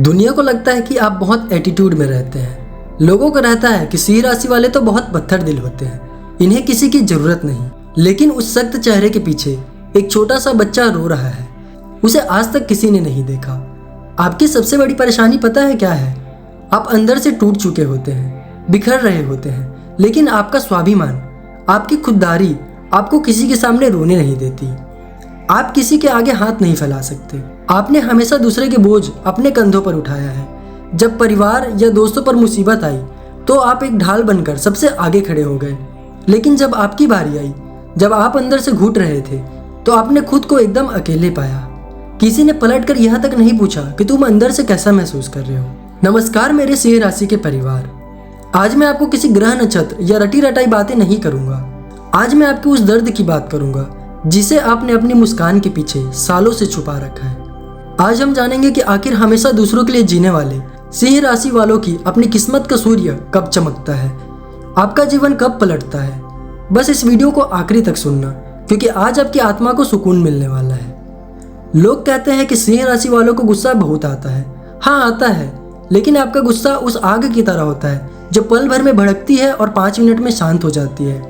दुनिया को लगता है कि आप बहुत एटीट्यूड में रहते हैं। लोगों को रहता है कि सिंह राशि वाले तो बहुत पत्थर दिल होते हैं, इन्हें किसी की जरूरत नहीं। लेकिन उस सख्त चेहरे के पीछे एक छोटा सा बच्चा रो रहा है, उसे आज तक किसी ने नहीं देखा। आपकी सबसे बड़ी परेशानी पता है क्या है? आप अंदर से टूट चुके होते हैं, बिखर रहे होते हैं, लेकिन आपका स्वाभिमान, आपकी खुददारी आपको किसी के सामने रोने नहीं देती। आप किसी के आगे हाथ नहीं फैला सकते। आपने हमेशा दूसरे के बोझ अपने कंधों पर उठाया है। जब परिवार या दोस्तों पर मुसीबत आई तो आप एक ढाल बनकर सबसे आगे खड़े हो गए। लेकिन जब आपकी बारी आई, जब आप अंदर से घुट रहे थे, तो आपने खुद को एकदम अकेले पाया। किसी ने पलटकर यह तक नहीं पूछा कि तुम अंदर से कैसा महसूस कर रहे हो। नमस्कार मेरे सिंह राशि के परिवार। आज मैं आपको किसी ग्रह नक्षत्र या रटी रटाई बातें नहीं करूंगा। आज मैं आपके उस दर्द की बात करूंगा जिसे आपने अपनी मुस्कान के पीछे सालों से छुपा रखा है। आज हम जानेंगे कि आखिर हमेशा दूसरों के लिए जीने वाले सिंह राशि वालों की अपनी किस्मत का सूर्य कब चमकता है, आपका जीवन कब पलटता है। बस इस वीडियो को आखिरी तक सुनना, क्योंकि आज आपकी आत्मा को सुकून मिलने वाला है। लोग कहते हैं कि सिंह राशि वालों को गुस्सा बहुत आता है। हाँ, आता है, लेकिन आपका गुस्सा उस आग की तरह होता है जो पल भर में भड़कती है और 5 मिनट में शांत हो जाती है।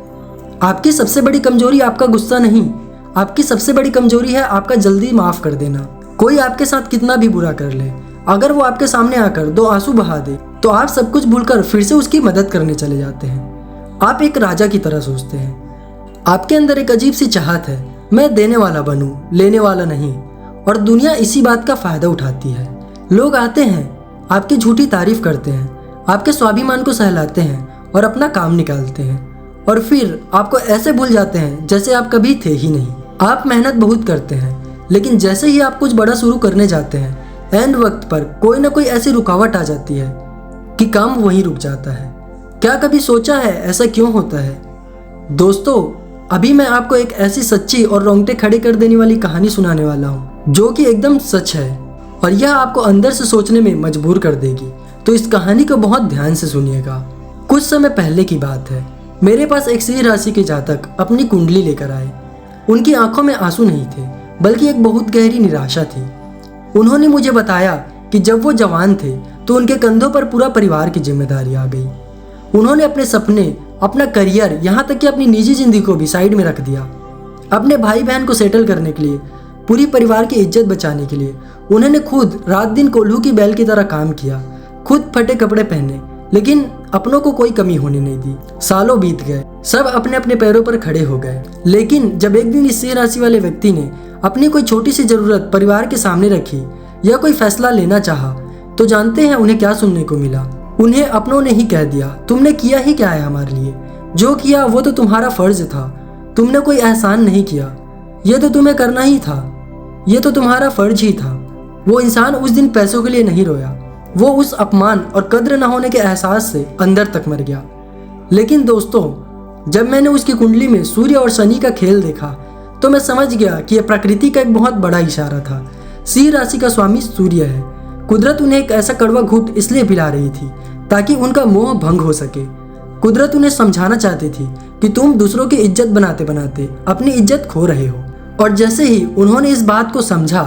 आपकी सबसे बड़ी कमजोरी आपका गुस्सा नहीं, आपकी सबसे बड़ी कमजोरी है आपका जल्दी माफ कर देना। कोई आपके साथ कितना भी बुरा कर ले, अगर वो आपके सामने आकर 2 आंसू बहा दे तो आप सब कुछ भूलकर फिर से उसकी मदद करने चले जाते हैं। आप एक राजा की तरह सोचते हैं। आपके अंदर एक अजीब सी चाहत है, मैं देने वाला बनूं, लेने वाला नहीं। और दुनिया इसी बात का फायदा उठाती है। लोग आते हैं, आपकी झूठी तारीफ करते हैं, आपके स्वाभिमान को सहलाते हैं और अपना काम निकालते हैं, और फिर आपको ऐसे भूल जाते हैं जैसे आप कभी थे ही नहीं। आप मेहनत बहुत करते हैं, लेकिन जैसे ही आप कुछ बड़ा शुरू करने जाते हैं, एंड वक्त पर कोई ना कोई ऐसी रुकावट आ जाती है कि काम वहीं रुक जाता है। क्या कभी सोचा है ऐसा क्यों होता है? दोस्तों, अभी मैं आपको एक ऐसी सच्ची और रोंगटे खड़े कर देने वाली कहानी सुनाने वाला हूँ जो कि एकदम सच है, और यह आपको अंदर से सोचने में मजबूर कर देगी। तो इस कहानी को बहुत ध्यान से सुनिएगा। कुछ समय पहले की बात है, मेरे पास एक सिंह राशि के जातक अपनी कुंडली लेकर आए। उनकी आंखों में आंसू नहीं थे, बल्कि एक बहुत गहरी निराशा थी। उन्होंने मुझे बताया कि जब वो जवान थे तो उनके कंधों पर पूरा परिवार की जिम्मेदारी आ गई। उन्होंने अपने सपने, अपना करियर, यहाँ तक कि अपनी निजी जिंदगी को भी साइड में रख दिया। अपने भाई बहन को सेटल करने के लिए, पूरी परिवार की इज्जत बचाने के लिए उन्होंने खुद रात दिन कोल्हू की बैल की तरह काम किया, खुद फटे कपड़े पहने, लेकिन अपनों को कोई कमी होने नहीं दी। सालों बीत गए, सब अपने अपने पैरों पर खड़े हो गए। लेकिन जब एक दिन इस सिंह राशि वाले व्यक्ति ने अपनी कोई छोटी सी जरूरत परिवार के सामने रखी या कोई फैसला लेना चाहा, तो जानते हैं उन्हें क्या सुनने को मिला? उन्हें अपनों ने ही कह दिया, तुमने किया ही क्या है हमारे लिए? जो किया वो तो तुम्हारा फर्ज था, तुमने कोई एहसान नहीं किया, ये तो तुम्हें करना ही था, ये तो तुम्हारा फर्ज ही था। वो इंसान उस दिन पैसों के लिए नहीं रोया, वो उस अपमान और कद्र न होने के एहसास से अंदर तक मर गया। लेकिन दोस्तों, जब मैंने उसकी कुंडली में सूर्य और शनि का खेल देखा तो मैं समझ गया कि यह प्रकृति का एक बहुत बड़ा इशारा था। सिंह राशि का स्वामी सूर्य है। कुदरत उन्हें एक ऐसा कड़वा घूंट इसलिए पिला रही थी ताकि उनका मोह भंग हो सके। कुदरत उन्हें समझाना चाहती थी कि तुम दूसरों की इज्जत बनाते बनाते अपनी इज्जत खो रहे हो। और जैसे ही उन्होंने इस बात को समझा,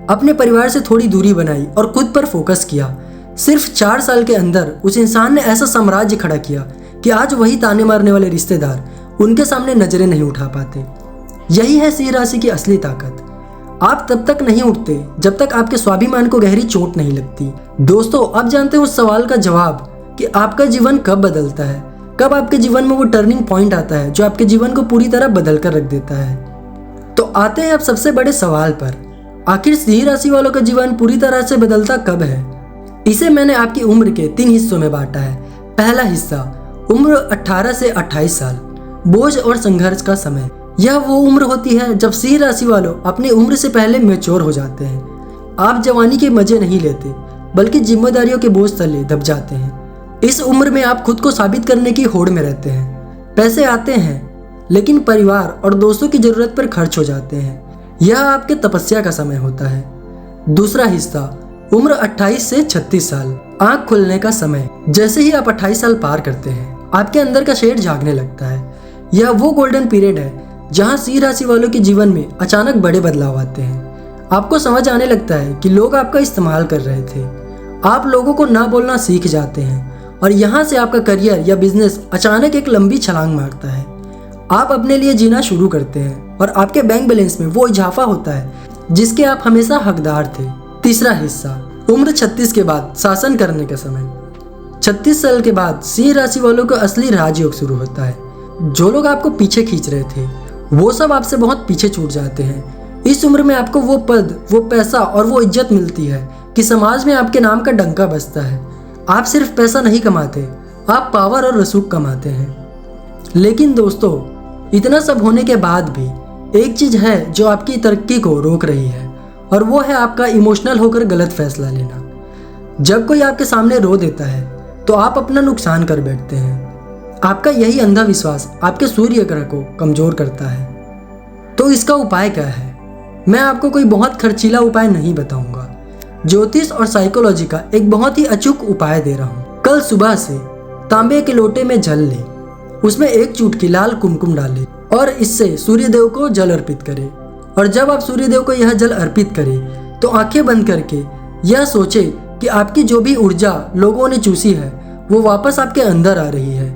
अपने परिवार से थोड़ी दूरी बनाई और खुद पर फोकस किया, सिर्फ 4 साल के अंदर उस इंसान ने ऐसा साम्राज्य खड़ा किया कि आज वही ताने मारने वाले रिश्तेदार उनके सामने नजरें नहीं उठा पाते। यही है सिंह राशि की असली ताकत। आप तब तक नहीं उठते जब तक आपके स्वाभिमान को गहरी चोट नहीं लगती। दोस्तों, अब जानते हैं उस सवाल का जवाब कि आपका जीवन कब बदलता है, कब आपके जीवन में वो टर्निंग पॉइंट आता है जो आपके जीवन को पूरी तरह बदल कर रख देता है। तो आते हैं अब सबसे बड़े सवाल पर, आखिर सिंह राशि वालों का जीवन पूरी तरह से बदलता कब है? इसे मैंने आपकी उम्र के 3 हिस्सों में बांटा है। पहला हिस्सा, उम्र 18 से 28 साल, बोझ और संघर्ष का समय। यह वो उम्र होती है जब सिंह राशि वालों अपनी उम्र से पहले मैच्योर हो जाते हैं। आप जवानी के मजे नहीं लेते, बल्कि जिम्मेदारियों के बोझ तले दब जाते हैं। इस उम्र में आप खुद को साबित करने की होड़ में रहते हैं। पैसे आते हैं, लेकिन परिवार और दोस्तों की जरूरत पर खर्च हो जाते हैं। यह आपके तपस्या का समय होता है। दूसरा हिस्सा, उम्र 28 से 36 साल, आंख खुलने का समय। जैसे ही आप 28 साल पार करते हैं, आपके अंदर का शेर जागने लगता है। यह वो गोल्डन पीरियड है जहां सिंह राशि वालों के जीवन में अचानक बड़े बदलाव आते हैं। आपको समझ आने लगता है कि लोग आपका इस्तेमाल कर रहे थे, आप लोगों को ना बोलना सीख जाते हैं और यहाँ से आपका करियर या बिजनेस अचानक एक लंबी छलांग मारता है। आप अपने लिए जीना शुरू करते हैं और आपके बैंक बैलेंस में वो इजाफा होता है जिसके आप हमेशा हकदार थे। तीसरा हिस्सा, उम्र 36 के बाद शासन करने का समय। 36 साल के बाद सिंह राशि वालों को असली राजयोग शुरू होता है। जो लोग आपको पीछे खींच रहे थे वो सब आपसे बहुत पीछे छूट जाते हैं। इस उम्र में आपको वो पद, वो पैसा और वो इज्जत मिलती है कि समाज में आपके नाम का डंका बजता है। आप सिर्फ पैसा नहीं कमाते, आप पावर और रसूख कमाते हैं। लेकिन दोस्तों, इतना सब होने के बाद भी एक चीज है जो आपकी तरक्की को रोक रही है और वो है आपका इमोशनल होकर गलत फैसला लेना। जब कोई आपके सामने रो देता है तो आप अपना नुकसान कर बैठते हैं। आपका यही अंधा विश्वास आपके सूर्य ग्रह को कमजोर करता है। तो इसका उपाय क्या है? मैं आपको कोई बहुत खर्चीला उपाय नहीं बताऊंगा। ज्योतिष और साइकोलॉजी का एक बहुत ही अचूक उपाय दे रहा हूँ। कल सुबह से तांबे के लोटे में जल ले, उसमें एक चुटकी लाल कुमकुम डाले और इससे सूर्यदेव को जल अर्पित करें। और जब आप सूर्यदेव को यह जल अर्पित करें तो आंखें बंद करके यह सोचे कि आपकी जो भी ऊर्जा लोगों ने चूसी है वो वापस आपके अंदर आ रही है।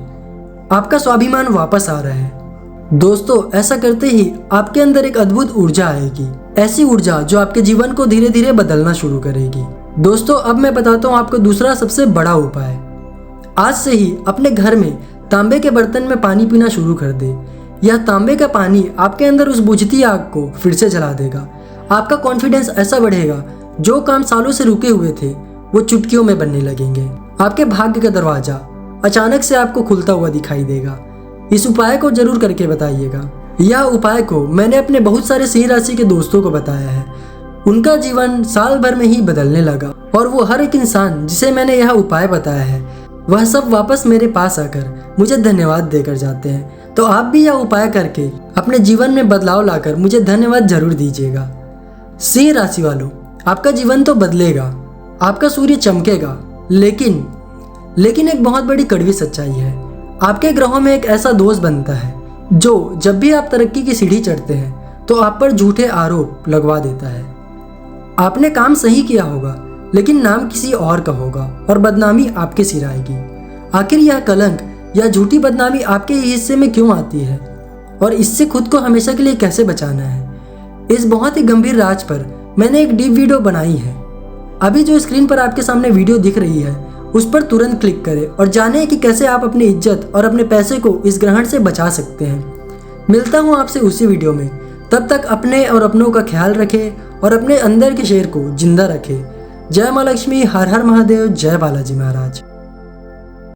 आपका स्वाभिमान वापस आ रहा है। दोस्तों, ऐसा करते ही आपके अंदर एक अद्भुत ऊर्जा आएगी, ऐसी ऊर्जा जो आपके जीवन को धीरे धीरे बदलना शुरू करेगी। दोस्तों, अब मैं बताता हूँ आपको दूसरा सबसे बड़ा उपाय। आज से ही अपने घर में तांबे के बर्तन में पानी पीना शुरू कर दे। यह तांबे का पानी आपके अंदर उस बुझती आग को फिर से जला देगा। आपका कॉन्फिडेंस ऐसा बढ़ेगा, जो काम सालों से रुके हुए थे वो चुटकियों में बनने लगेंगे। आपके भाग्य का दरवाजा अचानक से आपको खुलता हुआ दिखाई देगा। इस उपाय को जरूर करके बताइएगा। यह उपाय को मैंने अपने बहुत सारे सिंह राशि के दोस्तों को बताया है। उनका जीवन साल भर में ही बदलने लगा और वो हर एक इंसान जिसे मैंने यह उपाय बताया है वह सब वापस मेरे पास आकर मुझे धन्यवाद देकर जाते हैं। तो आप भी यह उपाय करके अपने जीवन में बदलाव लाकर मुझे धन्यवाद जरूर दीजिएगा। सिंह राशि वालों, आपका जीवन तो बदलेगा, आपका सूर्य चमकेगा, लेकिन एक बहुत बड़ी कड़वी सच्चाई है। आपके ग्रहों में एक ऐसा दोष बनता है जो जब भी आप तरक्की की सीढ़ी चढ़ते हैं तो आप पर झूठे आरोप लगवा देता है। आपने काम सही किया होगा लेकिन नाम किसी और का होगा और बदनामी आपके सिर आएगी। आखिर यह कलंक या झूठी बदनामी आपके ही हिस्से में क्यों आती है और इससे खुद को हमेशा के लिए कैसे बचाना है? इस बहुत ही गंभीर राज पर मैंने एक डीप वीडियो बनाई है। अभी जो स्क्रीन पर आपके सामने वीडियो दिख रही है उस पर तुरंत क्लिक करें और जानें कि कैसे आप अपनी इज्जत और अपने पैसे को इस ग्रहण से बचा सकते हैं। मिलता हूँ आपसे उसी वीडियो में। तब तक अपने और अपनों का ख्याल रखें और अपने अंदर के शेर को जिंदा रखें। जय माँ लक्ष्मी, हर हर महादेव, जय बालाजी महाराज।